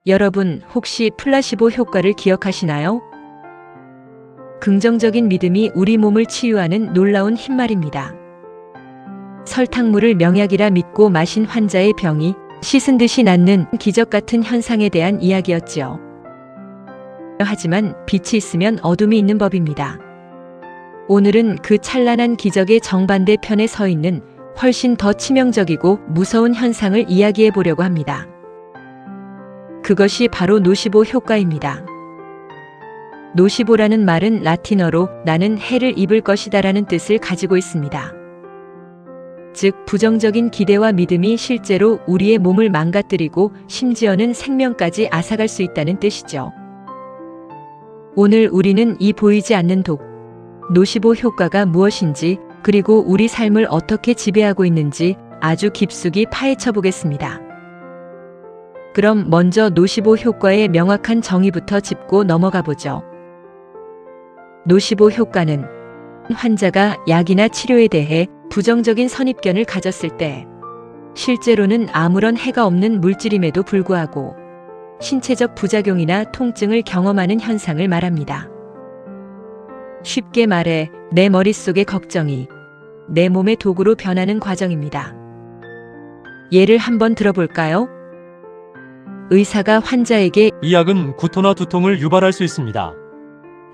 여러분 혹시 플라시보 효과를 기억하시나요? 긍정적인 믿음이 우리 몸을 치유하는 놀라운 힘말입니다. 설탕물을 명약이라 믿고 마신 환자의 병이 씻은 듯이 낫는 기적 같은 현상에 대한 이야기였지요. 하지만 빛이 있으면 어둠이 있는 법입니다. 오늘은 그 찬란한 기적의 정반대 편에 서 있는 훨씬 더 치명적이고 무서운 현상을 이야기해 보려고 합니다. 그것이 바로 노시보 효과입니다. 노시보라는 말은 라틴어로 나는 해를 입을 것이다라는 뜻을 가지고 있습니다. 즉, 부정적인 기대와 믿음이 실제로 우리의 몸을 망가뜨리고 심지어는 생명까지 앗아갈 수 있다는 뜻이죠. 오늘 우리는 이 보이지 않는 독, 노시보 효과가 무엇인지, 그리고 우리 삶을 어떻게 지배하고 있는지 아주 깊숙이 파헤쳐 보겠습니다. 그럼 먼저 노시보 효과의 명확한 정의부터 짚고 넘어가 보죠. 노시보 효과는 환자가 약이나 치료에 대해 부정적인 선입견을 가졌을 때 실제로는 아무런 해가 없는 물질임에도 불구하고 신체적 부작용이나 통증을 경험하는 현상을 말합니다. 쉽게 말해 내 머릿속의 걱정이 내 몸의 도구로 변하는 과정입니다. 예를 한번 들어볼까요? 의사가 환자에게 이 약은 구토나 두통을 유발할 수 있습니다.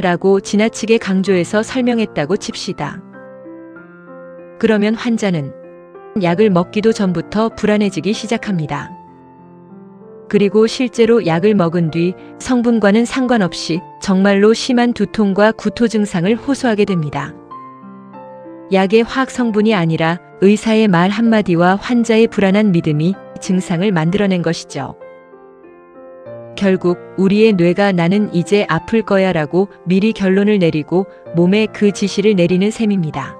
라고 지나치게 강조해서 설명했다고 칩시다. 그러면 환자는 약을 먹기도 전부터 불안해지기 시작합니다. 그리고 실제로 약을 먹은 뒤 성분과는 상관없이 정말로 심한 두통과 구토 증상을 호소하게 됩니다. 약의 화학 성분이 아니라 의사의 말 한마디와 환자의 불안한 믿음이 증상을 만들어낸 것이죠. 결국 우리의 뇌가 나는 이제 아플 거야 라고 미리 결론을 내리고 몸에 그 지시를 내리는 셈입니다.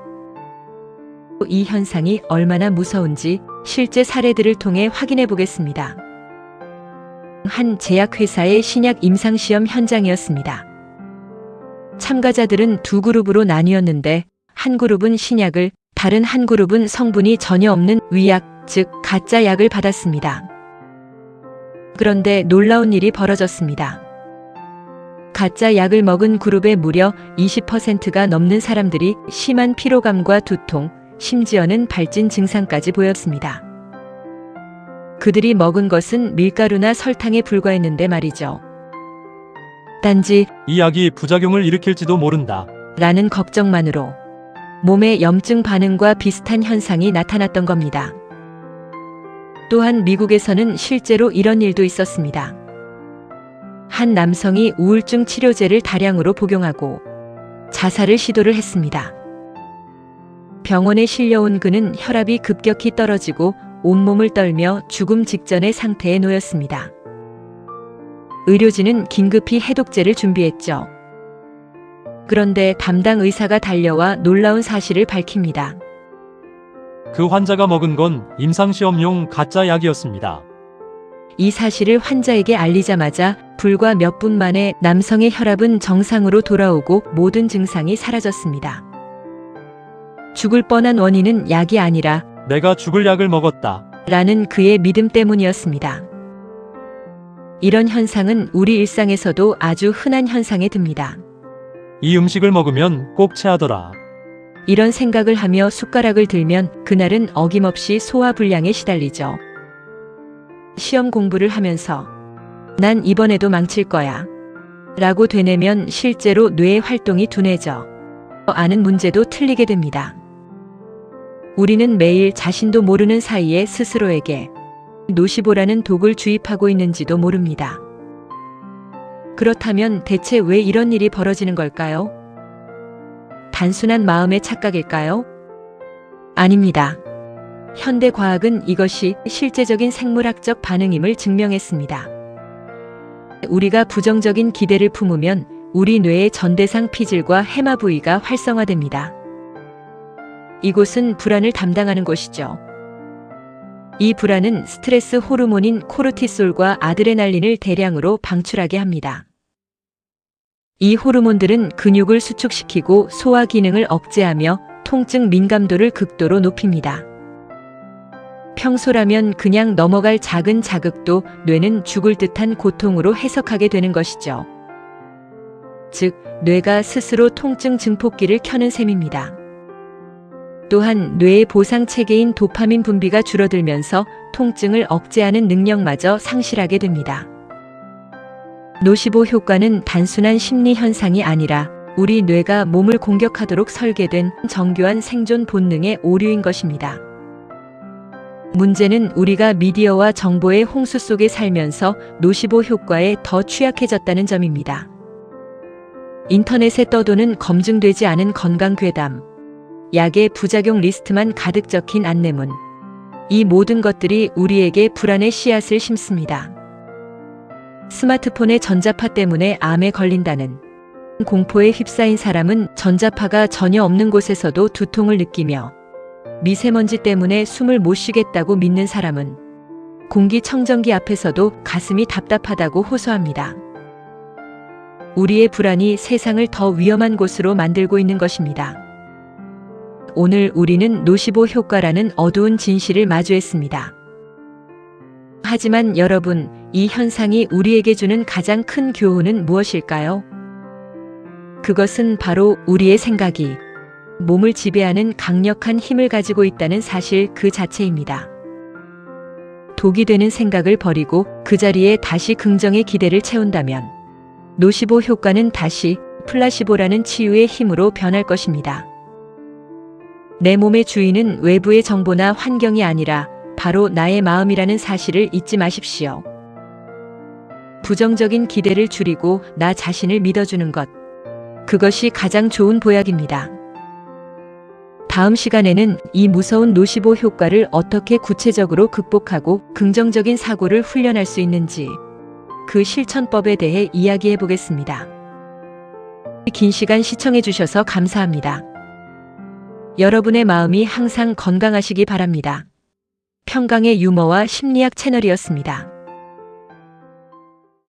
이 현상이 얼마나 무서운지 실제 사례들을 통해 확인해 보겠습니다. 한 제약회사의 신약 임상시험 현장이었습니다. 참가자들은 두 그룹으로 나뉘었는데 한 그룹은 신약을, 다른 한 그룹은 성분이 전혀 없는 위약, 즉 가짜 약을 받았습니다. 그런데 놀라운 일이 벌어졌습니다. 가짜 약을 먹은 그룹의 무려 20%가 넘는 사람들이 심한 피로감과 두통, 심지어는 발진 증상까지 보였습니다. 그들이 먹은 것은 밀가루나 설탕에 불과했는데 말이죠. 단지 이 약이 부작용을 일으킬지도 모른다. 라는 걱정만으로 몸의 염증 반응과 비슷한 현상이 나타났던 겁니다. 또한 미국에서는 실제로 이런 일도 있었습니다. 한 남성이 우울증 치료제를 다량으로 복용하고 자살을 시도를 했습니다. 병원에 실려온 그는 혈압이 급격히 떨어지고 온몸을 떨며 죽음 직전의 상태에 놓였습니다. 의료진은 긴급히 해독제를 준비했죠. 그런데 담당 의사가 달려와 놀라운 사실을 밝힙니다. 그 환자가 먹은 건 임상시험용 가짜 약이었습니다. 이 사실을 환자에게 알리자마자 불과 몇 분 만에 남성의 혈압은 정상으로 돌아오고 모든 증상이 사라졌습니다. 죽을 뻔한 원인은 약이 아니라 내가 죽을 약을 먹었다. 라는 그의 믿음 때문이었습니다. 이런 현상은 우리 일상에서도 아주 흔한 현상에 듭니다. 이 음식을 먹으면 꼭 체하더라. 이런 생각을 하며 숟가락을 들면 그날은 어김없이 소화불량에 시달리죠. 시험 공부를 하면서 난 이번에도 망칠 거야 라고 되뇌면 실제로 뇌의 활동이 둔해져 아는 문제도 틀리게 됩니다. 우리는 매일 자신도 모르는 사이에 스스로에게 노시보라는 독을 주입하고 있는지도 모릅니다. 그렇다면 대체 왜 이런 일이 벌어지는 걸까요? 단순한 마음의 착각일까요? 아닙니다. 현대 과학은 이것이 실제적인 생물학적 반응임을 증명했습니다. 우리가 부정적인 기대를 품으면 우리 뇌의 전대상 피질과 해마 부위가 활성화됩니다. 이곳은 불안을 담당하는 곳이죠. 이 불안은 스트레스 호르몬인 코르티솔과 아드레날린을 대량으로 방출하게 합니다. 이 호르몬들은 근육을 수축시키고 소화 기능을 억제하며 통증 민감도를 극도로 높입니다. 평소라면 그냥 넘어갈 작은 자극도 뇌는 죽을 듯한 고통으로 해석하게 되는 것이죠. 즉, 뇌가 스스로 통증 증폭기를 켜는 셈입니다. 또한 뇌의 보상 체계인 도파민 분비가 줄어들면서 통증을 억제하는 능력마저 상실하게 됩니다. 노시보 효과는 단순한 심리 현상이 아니라 우리 뇌가 몸을 공격하도록 설계된 정교한 생존 본능의 오류인 것입니다. 문제는 우리가 미디어와 정보의 홍수 속에 살면서 노시보 효과에 더 취약해졌다는 점입니다. 인터넷에 떠도는 검증되지 않은 건강 괴담, 약의 부작용 리스트만 가득 적힌 안내문, 이 모든 것들이 우리에게 불안의 씨앗을 심습니다. 스마트폰의 전자파 때문에 암에 걸린다는 공포에 휩싸인 사람은 전자파가 전혀 없는 곳에서도 두통을 느끼며, 미세먼지 때문에 숨을 못 쉬겠다고 믿는 사람은 공기청정기 앞에서도 가슴이 답답하다고 호소합니다. 우리의 불안이 세상을 더 위험한 곳으로 만들고 있는 것입니다. 오늘 우리는 노시보 효과라는 어두운 진실을 마주했습니다. 하지만 여러분, 이 현상이 우리에게 주는 가장 큰 교훈은 무엇일까요? 그것은 바로 우리의 생각이 몸을 지배하는 강력한 힘을 가지고 있다는 사실 그 자체입니다. 독이 되는 생각을 버리고 그 자리에 다시 긍정의 기대를 채운다면 노시보 효과는 다시 플라시보라는 치유의 힘으로 변할 것입니다. 내 몸의 주인은 외부의 정보나 환경이 아니라 바로 나의 마음이라는 사실을 잊지 마십시오. 부정적인 기대를 줄이고 나 자신을 믿어주는 것, 그것이 가장 좋은 보약입니다. 다음 시간에는 이 무서운 노시보 효과를 어떻게 구체적으로 극복하고 긍정적인 사고를 훈련할 수 있는지, 그 실천법에 대해 이야기해 보겠습니다. 긴 시간 시청해 주셔서 감사합니다. 여러분의 마음이 항상 건강하시기 바랍니다. 평강의 유머와 심리학 채널이었습니다.